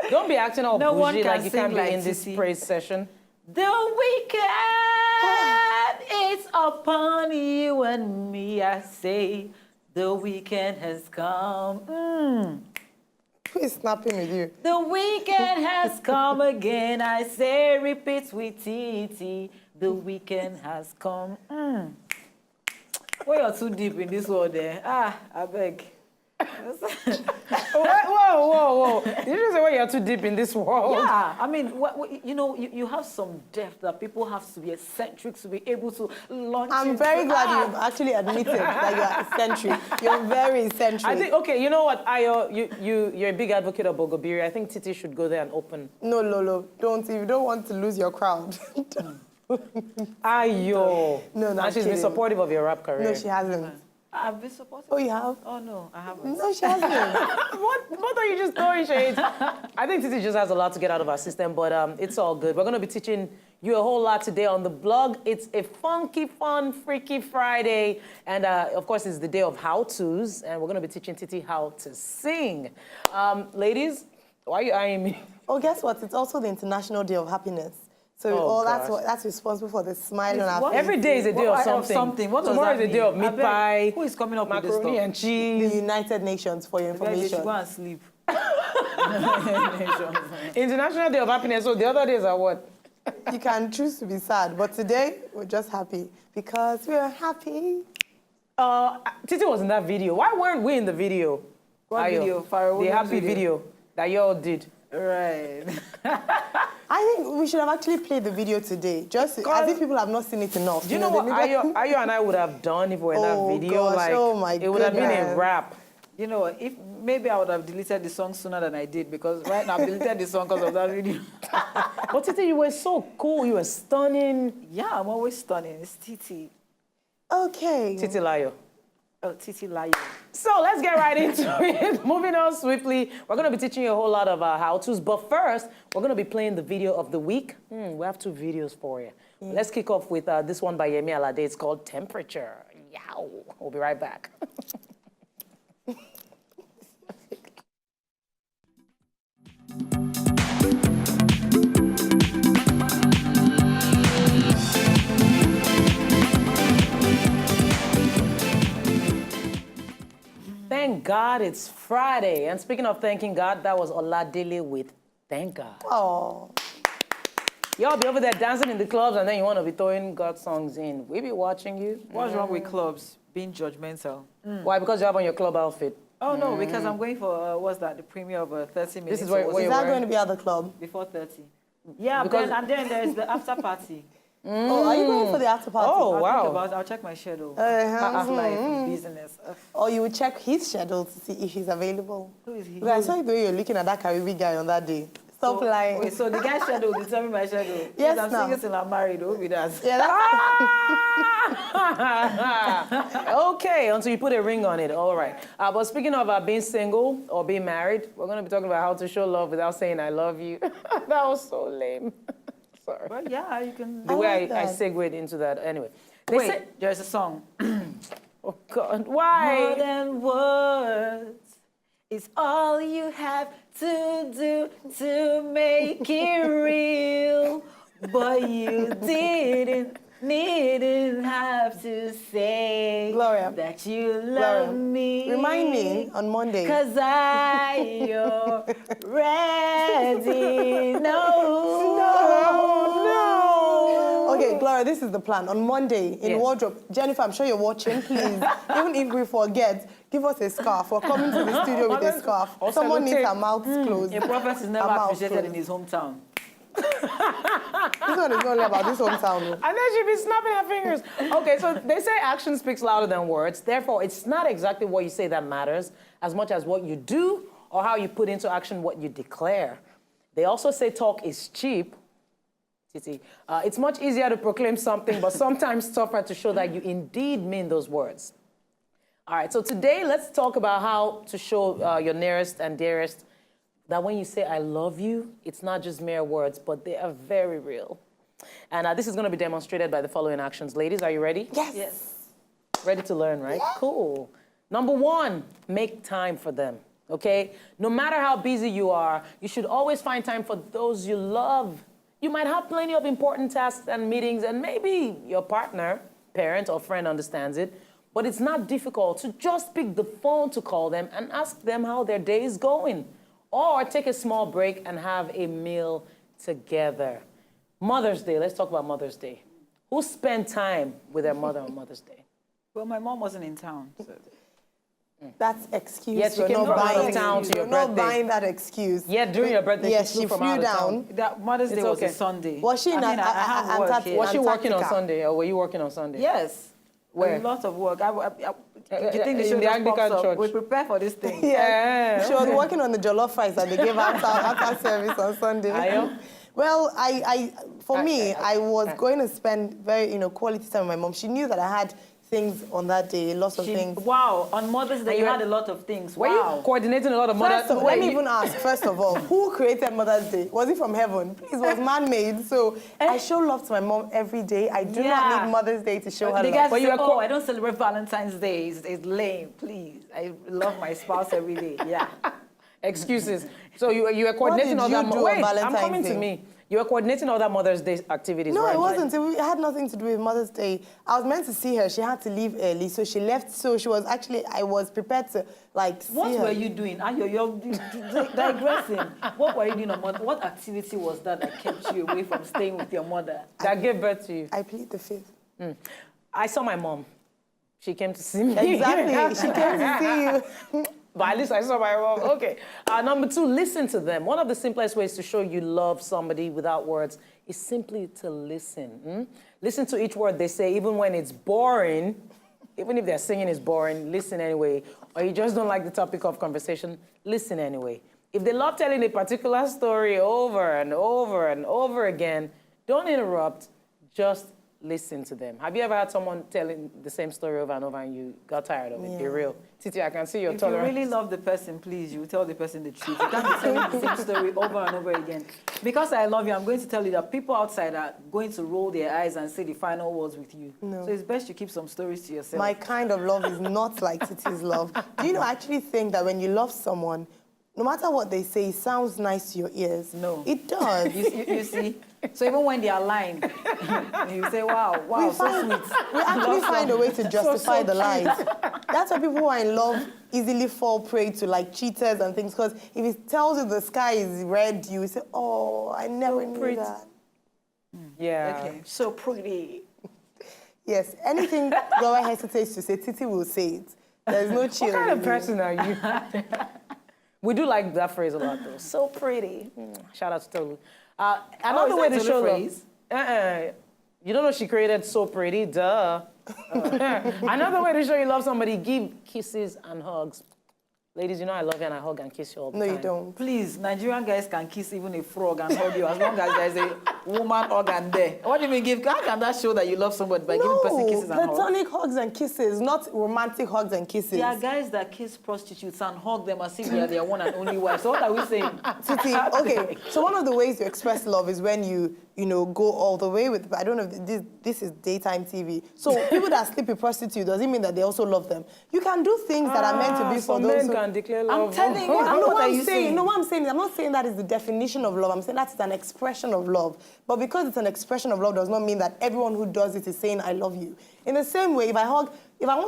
Don't be acting all No one bougie can like you can't sing be like in this Sissy. praise session. The weekend is upon you and me, I say. The weekend has come. Who is snapping with you? The weekend has come again, I say, repeat with Titi. The weekend has come. Well, you're too deep in this world there. I beg. Whoa. Did you just say you're too deep in this world? Yeah, I mean, you have some depth that people have to be eccentric to be able to launch. I'm very glad you've actually admitted that you are eccentric. You're very eccentric. I think, okay, you know what, Ayo, you're a big advocate of Bogobiri. I think Titi should go there and open. No, Lolo, don't. If you don't want to lose your crowd. Ayo. No, and she's kidding. been supportive of your rap career. No, she hasn't. I've been supportive. Oh, you have? Oh, no, I haven't. No, she hasn't. What are you just throwing shades? I think Titi just has a lot to get out of our system, but it's all good. We're going to be teaching you a whole lot today on the blog. It's a funky, fun, freaky Friday. And, of course, it's the day of how-tos, and we're going to be teaching Titi how to sing. Ladies, why are you eyeing me? Oh, guess what? It's also the International Day of Happiness. So that's responsible for the smile on our face. Every day is a day of something. What does Tomorrow that is a day of mean? meat pie. Who is coming up with this macaroni stuff? and The cheese. United Nations, for your Maybe you should information. go and sleep. International Day of Happiness. So the other days are what? You can choose to be sad, but today we're just happy because we're happy. Titi was in that video. Why weren't we in the video? What Ayo? video? Pharaoh The Williams happy video that you all did. Right. I think we should have actually played the video today, just as if people have not seen it enough. Do you know what Ayo and I would have done if we were in that video? Gosh, like, oh my it would have been a goodness. rap. You know, if maybe I would have deleted the song sooner than I did, because right now I've deleted the song because of that video. But Titi, you were so cool. You were stunning. Yeah, I'm always stunning. It's Titi. Okay. Titi Layo. Oh, Titi Layo. So let's get right into it. Moving on swiftly, we're going to be teaching you a whole lot of how-tos. But first, we're going to be playing the video of the week. We have 2 videos for you. Let's kick off with this one by Yemi Alade. It's called Temperature. Yow. We'll be right back. Thank God it's Friday. And speaking of thanking God, that was Oladele with Thank God. Oh. Y'all be over there dancing in the clubs and then you want to be throwing God songs in. We be watching you. What's wrong with clubs being judgmental? Why? Because you have on your club outfit. Oh, no, because I'm going for, what's that, the premiere of 30 minutes. This is where or Is you that were? going to be at the club? before 30. Yeah, Because- and then there's the after party. Oh, are you going for the after party? Oh, I'll wow. think about it. I'll check my schedule. Uh-huh. Life, business. Or you will check his schedule to see if he's available. Who is he? Because I saw the way you're looking at that Caribbean guy on that day. Stop lying. Wait, so the guy's schedule will determine my schedule? Yes, I'm now. single till I'm married. Who be that? Yeah, that's Okay, until you put a ring on it. All right. But speaking of being single or being married, we're going to be talking about how to show love without saying I love you. That was so lame. Sorry. Well, yeah, you can. The way like I that. segued into that. Anyway. They Wait, say- there's a song. oh, God. Why? More than words is all you have to do to make it real. But you needn't have to say Gloria. that you love Gloria, me. Remind me on Monday. 'Cause you're ready. No. Okay, Gloria, this is the plan. On Monday, in Yes. wardrobe, Jennifer, I'm sure you're watching, please. Even if we forget, give us a scarf. We're coming to the studio with a scarf. Or Someone needs sellotape. our mouths closed. A prophet is never Our mouths appreciated in closed. his hometown. This one is not only about this hometown. though. And then she'd be snapping her fingers. Okay, so they say action speaks louder than words. Therefore, it's not exactly what you say that matters as much as what you do or how you put into action what you declare. They also say talk is cheap. Titi. It's much easier to proclaim something, but sometimes tougher to show that you indeed mean those words. All right, so today let's talk about how to show your nearest and dearest that when you say I love you, it's not just mere words, but they are very real. And this is going to be demonstrated by the following actions. Ladies, are you ready? Yes. Yes. Ready to learn, right? Yeah. Cool. Number 1, make time for them. okay? No matter how busy you are, you should always find time for those you love. You might have plenty of important tasks and meetings, and maybe your partner, parent, or friend understands it, but it's not difficult to just pick the phone to call them and ask them how their day is going. Or take a small break and have a meal together. Mother's Day, let's talk about Mother's Day. Who spent time with their mother on Mother's Day? Well, my mom wasn't in town. So. That's excuse. Yes, she You're came not from out buying of town to your You're not birthday. buying that excuse. Yeah, during your birthday, Yes, she she flew from flew out of town. down. That Mother's Day It's was okay. a Sunday. Was she in I have work Antarctica? here. Was she working on Antarctica. Sunday, or were you working on Sunday? Yes. Where? A lot of work. You think the in show the just Anglican pops up? church. We prepare for this thing. Yeah. She was working on the jollof rice that they gave after service on Sunday. Ayo? Well, for me, I was going to spend very, quality time with my mom. She knew that I had things on that day, lots of things. Wow, on Mother's Day, And you you had had- a lot of things. Were Wow. you coordinating a lot of mothers? First of, let me even ask, first of all, who created Mother's Day? Was it from heaven? It was man-made. So I show love to my mom every day. I do Yeah. not need Mother's Day to show her The love. guys But say, you were oh, I don't celebrate Valentine's Day. It's lame. Please. I love my spouse every day. Yeah. Excuses. So you were coordinating did other you do on Wait, I'm Valentine's coming to Day? me. You were coordinating other Mother's Day activities, No, right? it wasn't. It had nothing to do with Mother's Day. I was meant to see her. She had to leave early, so she left. So she was actually, I was prepared to, see What her. were you doing? You're digressing. What were you doing on Mother? What activity was that kept you away from staying with your mother? That gave birth to you. I plead the fifth. I saw my mom. She came to see me. Exactly. She came to see you. But at least I saw my mom. Okay. Number 2, listen to them. One of the simplest ways to show you love somebody without words is simply to listen. Listen to each word they say, even when it's boring. Even if they're singing is boring, listen anyway. Or you just don't like the topic of conversation, listen anyway. If they love telling a particular story over and over and over again, don't interrupt, just listen to them. Have you ever had someone telling the same story over and over and you got tired of it? Be real. Titi, I can see your If tolerance. you really love the person, please, you tell the person the truth. You can't be telling the same story over and over again. Because I love you, I'm going to tell you that people outside are going to roll their eyes and say the final words with you. No. So it's best you keep some stories to yourself. My kind of love is not like Titi's love. Do you know, I actually think that when you love someone, no matter what they say, it sounds nice to your ears. No. It does. You see? So even when they are lying, you say, wow, we so sweet. actually find a way to justify the lies. That's why people who are in love easily fall prey to cheaters and things. Because if it tells you the sky is red, you say, oh, I never knew pretty. that. Yeah. Okay, so pretty. Yes, anything Gloria hesitates to say, Titi will say it. There's no chill. What kind of in you. person are you? We do like that phrase a lot, though. So pretty. Shout out to Tolu. Another is way that to Tolu show phrase? love. You don't know she created So Pretty? Duh. Another way to show you love somebody, give kisses and hugs. Ladies, you know I love you and I hug and kiss you all the No, time. you don't. Please, Nigerian guys can kiss even a frog and hug you as long as there's a woman organ there. What do you mean give? How can that show that you love somebody by giving person kisses and hugs? platonic hugs and kisses, not romantic hugs and kisses. There are guys that kiss prostitutes and hug them as if they are their one and only wife. So what are we saying? Titi, okay, so one of the ways you express love is when you go all the way with, I don't know if this is daytime TV. So people that sleep with prostitutes, does it mean that they also love them? You can do things that are meant to be for some those men who... can declare love. I'm telling you. No, What what are I'm you saying, saying? no, what I'm saying is I'm not saying that is the definition of love. I'm saying that's an expression of love. But because it's an expression of love does not mean that everyone who does it is saying I love you. In the same way, if I want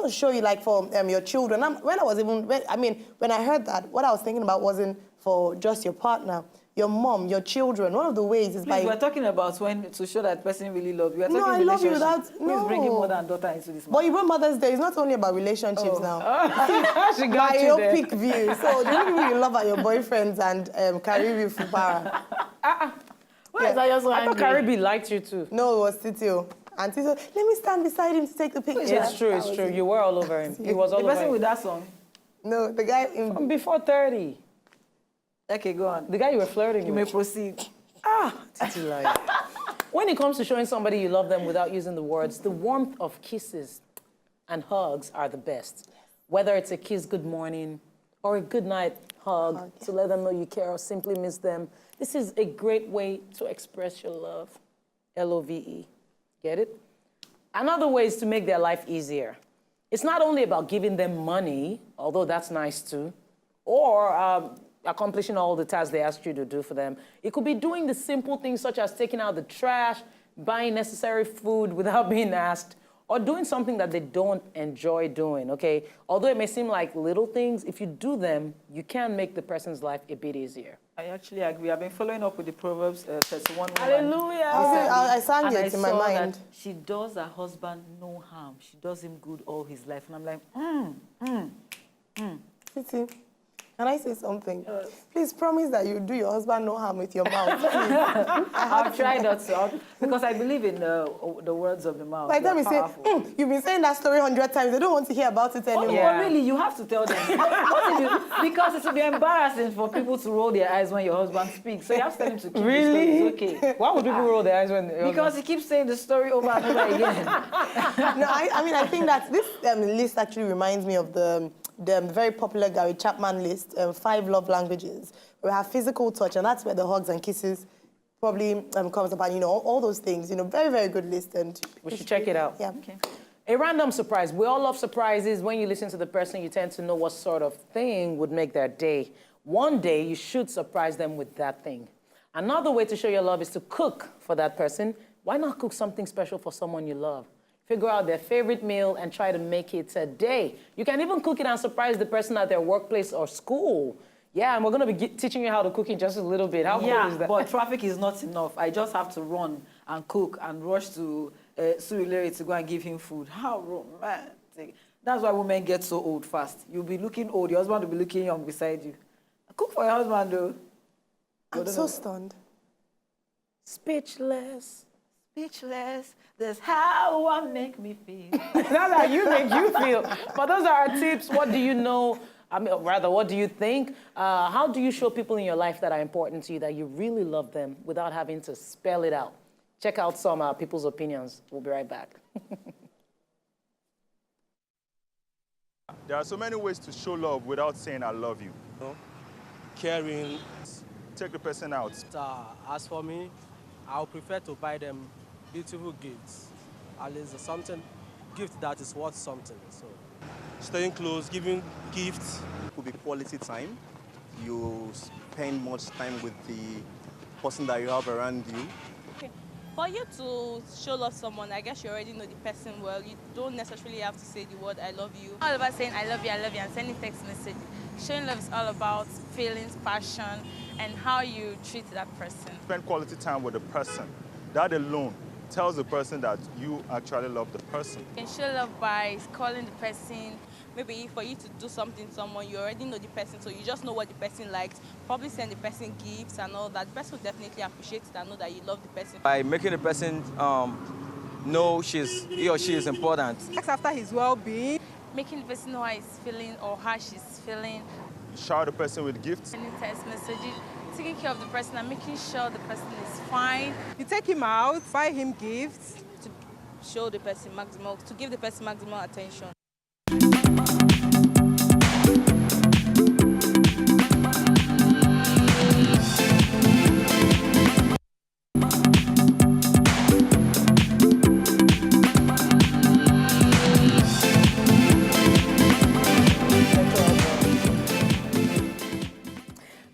to show you for your children, when I heard that, what I was thinking about wasn't for just your partner, your mom, your children. One of the ways is Please, by... we're talking about when to show that person really loves you. We're No, talking I love you relationship. without- Who no. is bringing mother and daughter into this? But you brought Mother's Day. It's not only about relationships now. She got you there. Myopic view. So the only people you love are your boyfriends and Karibi Fubara. Why is that you're so I thought angry? Caribe liked you too. No, it was Titio. And Titio, let me stand beside him to take the picture. It's true, it's true. You were all over him. He was all The over person him. with that song. No, the guy in... Before 30. Okay, go on. The guy you were flirting You may with. proceed. Titi lied. When it comes to showing somebody you love them without using the words, the warmth of kisses and hugs are the best. Whether it's a kiss good morning or a good night hug to let them know you care or simply miss them, this is a great way to express your love. L-O-V-E. Get it? Another way is to make their life easier. It's not only about giving them money, although that's nice too, or accomplishing all the tasks they asked you to do for them. It could be doing the simple things such as taking out the trash, buying necessary food without being asked, or doing something that they don't enjoy doing, okay? Although it may seem like little things, if you do them, you can make the person's life a bit easier. I actually agree. I've been following up with the Proverbs 31 woman. Hallelujah. I sang And I it in my saw mind. that she does her husband no harm. She does him good all his life. And I'm like, Titi, can I say something? Please promise that you do your husband no harm with your mouth. Please. I've tried not to, because I believe in the words of the mouth. By the time you They're say, powerful. you've been saying that story 100 times, they don't want to hear about it anymore. Yeah. But really, you have to tell them. Because it will be embarrassing for people to roll their eyes when your husband speaks. So you have to tell him to keep Really? the story. It's okay. Why would people roll their eyes when they're Because he keeps saying the story over and over again. No, I mean, I think that this list actually reminds me of the very popular Gary Chapman list, 5 love languages. We have physical touch, and that's where the hugs and kisses probably comes up, and, you know, all those things. You know, very, very good list. And We should check it out. Yeah. Okay. A random surprise. We all love surprises. When you listen to the person, you tend to know what sort of thing would make their day. One day, you should surprise them with that thing. Another way to show your love is to cook for that person. Why not cook something special for someone you love? Figure out their favorite meal and try to make it today. You can even cook it and surprise the person at their workplace or school. Yeah, and we're going to be teaching you how to cook in just a little bit. How cool is that? But traffic is not enough. I just have to run and cook and rush to Surulere to go and give him food. How romantic. That's why women get so old fast. You'll be looking old. Your husband will be looking young beside you. Cook for your husband, though. I'm so stunned. Speechless. Speechless. That's how I make me feel. That's how you make you feel. But those are our tips. What do you know? I mean, rather, what do you think? How do you show people in your life that are important to you that you really love them without having to spell it out? Check out some people's opinions. We'll be right back. There are so many ways to show love without saying I love you. Caring. Take the person out. As for me, I would prefer to buy them beautiful gifts. At least gift that is worth something. So, staying close, giving gifts. Could be quality time. You spend much time with the person that you have around you. For you to show love someone, I guess you already know the person well. You don't necessarily have to say the word I love you. All about saying I love you, and sending text message. Showing love is all about feelings, passion, and how you treat that person. Spend quality time with the person. That alone tells the person that you actually love the person. You can show love by calling the person. Maybe for you to do something to someone, you already know the person, so you just know what the person likes. Probably send the person gifts and all that. The person will definitely appreciate it and know that you love the person. By making the person know he or she is important. Ask after his well-being. Making the person know how he's feeling or how she's feeling. Shower the person with gifts. Sending text messages, taking care of the person and making sure the person is fine. You take him out, buy him gifts. To show the person to give the person maximum attention.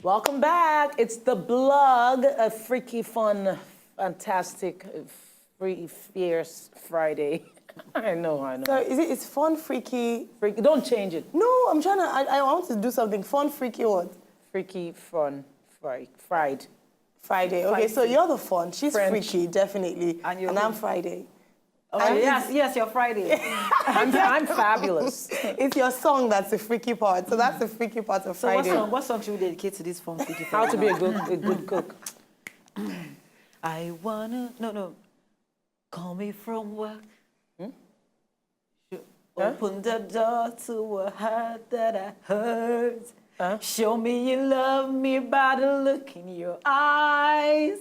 Welcome back. It's the blog, a freaky, fun, fantastic, free, fierce Friday. I know. So it's fun, freaky. Freaky. Don't change it. No, I'm trying to, I want to do something fun, freaky what? Freaky, fun, fried. Friday. Okay, so you're the fun. She's French. freaky, definitely. And you're I'm who? Friday. Oh, And yes, you're Friday. I'm fabulous. It's your song that's the freaky part. So that's the freaky part of So Friday. what song should we dedicate to this phone? How to be a good cook. I wanna call me from work. Open the door to a heart that I heard. Show me you love me by the look in your eyes.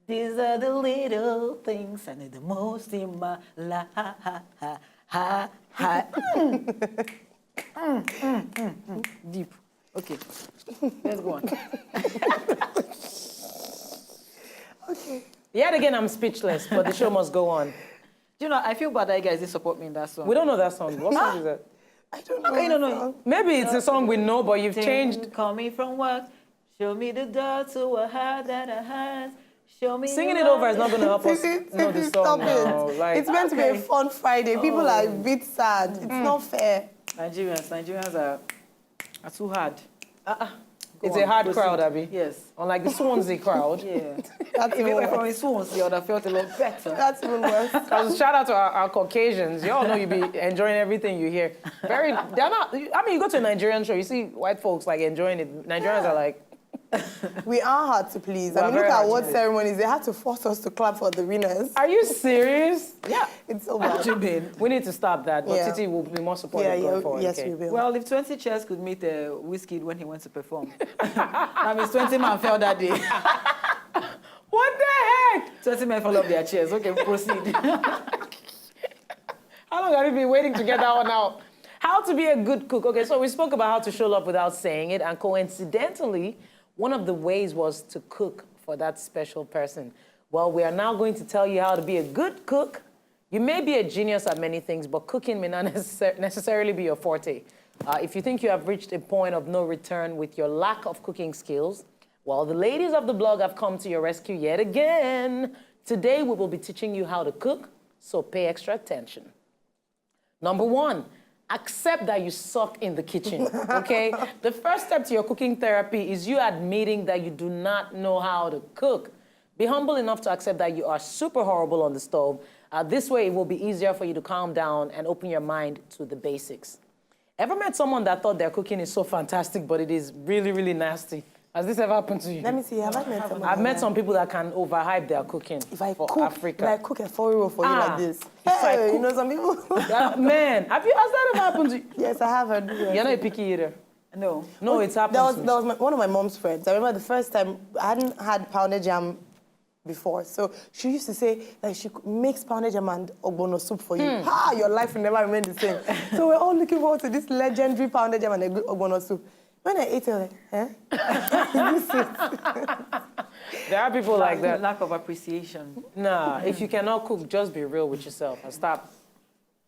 These are the little things I need the most in my life. Deep. Okay, let's go on. Okay. Yet again, I'm speechless, but the show must go on. You know, I feel bad that you guys didn't support me in that song. We don't know that song. What song is that? I don't know. Okay, the no. song. Maybe it's a song we know, but you've changed. Call me from work. Show me the door to a heart that I had. Show me. Singing your it over love. is not going to help us know the Stop song it. now. Like, It's meant to be a fun Friday. People are a bit sad. It's not fair. Nigerians are too hard. it's Go a on, hard proceed. crowd, Abby. Yes. Unlike the Swansea crowd. Yeah. That's If even you were from worse. Swansea, I would have felt a lot better. That's even worse. Because shout out to our Caucasians. You all know you be enjoying everything you hear. They're not, I mean, you go to a Nigerian show, you see white folks like enjoying it. Nigerians are like, We are hard to please. We're I mean, look very at hard to what please. ceremonies. They had to force us to clap for the winners. are you serious? Yeah. It's so bad. We need to stop that, but Yeah. Titi will be more supportive going forward. yes, okay? we will. Well, if 20 chairs could meet Wizkid when he went to perform, that means 20 men fell that day. What the heck? 20 men fell off their chairs. Okay, proceed. How long have you been waiting to get that one out? How to be a good cook. Okay, so we spoke about how to show love without saying it, and coincidentally, one of the ways was to cook for that special person. Well, we are now going to tell you how to be a good cook. You may be a genius at many things, but cooking may not necessarily be your forte. If you think you have reached a point of no return with your lack of cooking skills, well, the ladies of the blog have come to your rescue yet again. Today, we will be teaching you how to cook, so pay extra attention. Number one, accept that you suck in the kitchen, okay? The first step to your cooking therapy is you admitting that you do not know how to cook. Be humble enough to accept that you are super horrible on the stove. This way, it will be easier for you to calm down and open your mind to the basics. Ever met someone that thought their cooking is so fantastic, but it is really, really nasty? Has this ever happened to you? Let me see. Have I met someone? I've met like some people that can overhype their cooking If I for cook, Africa. if I cook a 4-year-old for you like this, I hey, you cook- know some people. Yeah, man, has that ever happened to you? Yes, I have. Yes. You're not a picky eater. No. No, it's happened to me. That was one of my mom's friends. I remember the first time I hadn't had pounded jam before, so she used to say that she makes pounded jam and ogbono soup for you. Ha! Your life will never remain the same. So we're all looking forward to this legendary pounded jam and ogbono soup. When I ate it, I was like, There are people like that. Lack of appreciation. Nah, if you cannot cook, just be real with yourself and stop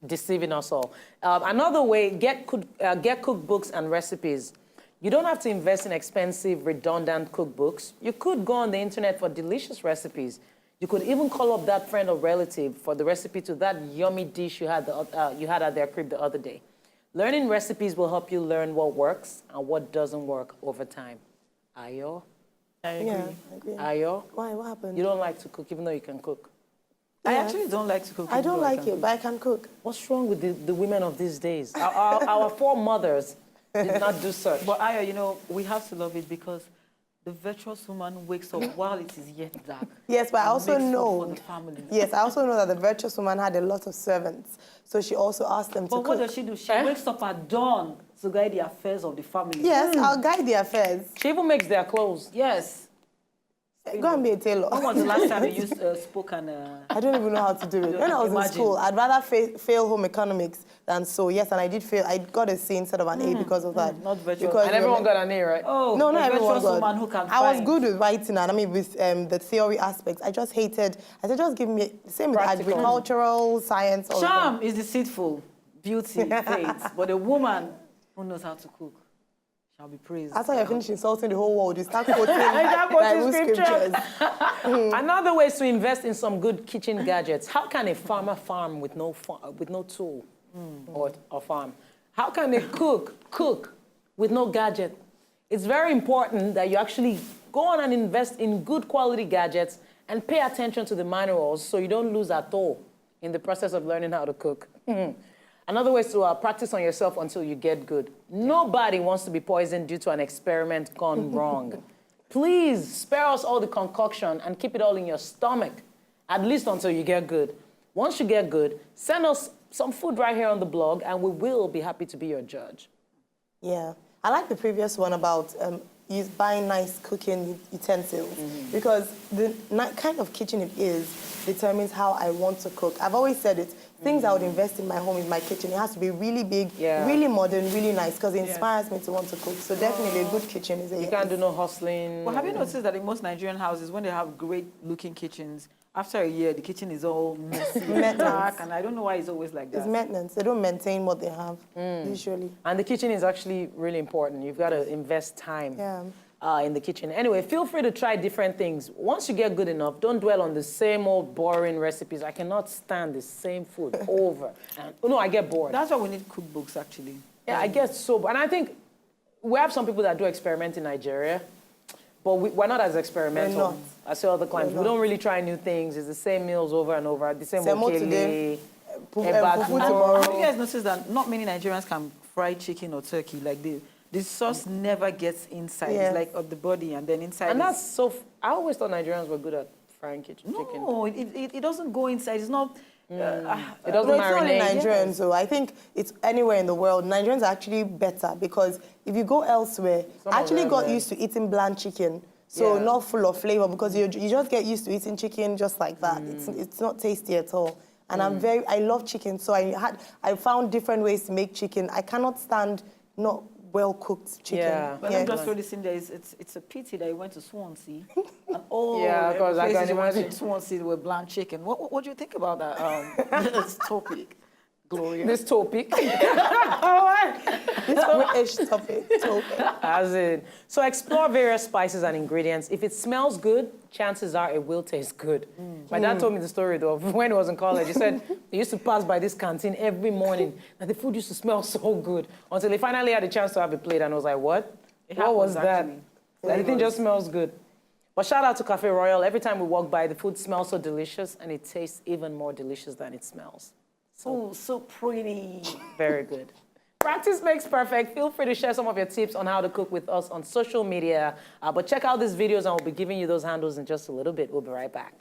deceiving us all. Another way, get cookbooks and recipes. You don't have to invest in expensive, redundant cookbooks. You could go on the internet for delicious recipes. You could even call up that friend or relative for the recipe to that yummy dish you had at their crib the other day. Learning recipes will help you learn what works and what doesn't work over time. Ayo? yeah, I agree. Ayo? Why? What happened? You don't like to cook even though you can cook. I Yeah. actually don't like to cook. I don't even though like can it, but I can cook. What's wrong with the women of these days? Our foremothers did not do such. But Aya, you know, we have to love it because the virtuous woman wakes up while it is yet dark. Yes, but I and also makes food know. for the family. Yes, I also know that the virtuous woman had a lot of servants, so she also asked them to But cook. what does she do? She wakes up at dawn to guide the affairs of the family. Yes, I'll guide the affairs. She even makes their clothes. Yes. Go and be a tailor. When was the last time you used spoke and... I don't even know how to do it. When I was in Imagine. school, I'd rather fail home economics than so. Yes, and I did fail. I got a C instead of an A because of that. Not virtuous. Because And everyone got an A, right? Oh, No, a not everyone virtuous got. woman who can I was find. good with writing, and I mean with the theory aspects. I just hated. I said, just give me same with Practical. agricultural science. All of them. Charm is deceitful, beauty fades. But a woman who knows how to cook shall be praised. After you finish insulting the whole world, you start quoting quoting Bible scriptures. scriptures. Another way is to invest in some good kitchen gadgets. How can a farmer farm with no tool or farm? How can a cook with no gadget? It's very important that you actually go on and invest in good quality gadgets and pay attention to the manuals so you don't lose at all in the process of learning how to cook. Another way is to practice on yourself until you get good. Nobody wants to be poisoned due to an experiment gone wrong. Please spare us all the concoction and keep it all in your stomach, at least until you get good. Once you get good, send us some food right here on the blog and we will be happy to be your judge. Yeah, I like the previous one about buying nice cooking utensils because the kind of kitchen it is determines how I want to cook. I've always said it. things I would invest in my home is my kitchen. It has to be really big, Yeah. really modern, really nice, because it inspires me to want to cook. So definitely a good kitchen is a You can't do no hustling. Well, have you noticed that in most Nigerian houses, when they have great-looking kitchens, after a year, the kitchen is all messy, dark, and I don't know why it's always like that. It's maintenance. They don't maintain what they have, usually. And the kitchen is actually really important. You've got to invest time in the kitchen. Anyway, feel free to try different things. Once you get good enough, don't dwell on the same old boring recipes. I cannot stand the same food over. And, no, I get bored. That's why we need cookbooks, actually. Yeah, I get so. And I think we have some people that do experiment in Nigeria, but we're not as experimental We're not. as other clients. We don't really try new things. It's the same meals over and over, the same Semo okele, today, eba fufu tomorrow. Have you guys noticed that not many Nigerians can fry chicken or turkey like the sauce never gets inside. Yes. It's like of the body and then inside. And is- that's so. I always thought Nigerians were good at frying chicken. no, it doesn't go inside. It's not. It No, doesn't it's not only marinate. Nigerians, so I think it's anywhere in the world. Nigerians are actually better because if you go elsewhere, Some I of actually them, got yeah. used to eating bland chicken. So Yeah. not full of flavor because you just get used to eating chicken just like that. It's not tasty at all. And I love chicken, so I found different ways to make chicken. I cannot stand not well-cooked chicken. Yeah. But let me just throw this in there. It's a pity that you went to Swansea. And all Yeah, 'cause I places can you went to imagine. in Swansea were bland chicken. What do you think about that this topic, Gloria? This topic. This British topic. As in, so explore various spices and ingredients. If it smells good, chances are it will taste good. My dad told me the story though of when he was in college. He said he used to pass by this canteen every morning and the food used to smell so good until he finally had a chance to have a plate and I was like, what? What was happens, that? actually. Everything just smells good. But shout out to Cafe Royal. Every time we walk by, the food smells so delicious and it tastes even more delicious than it smells. So pretty. Very good. Practice makes perfect. Feel free to share some of your tips on how to cook with us on social media. But check out these videos and we'll be giving you those handles in just a little bit. We'll be right back.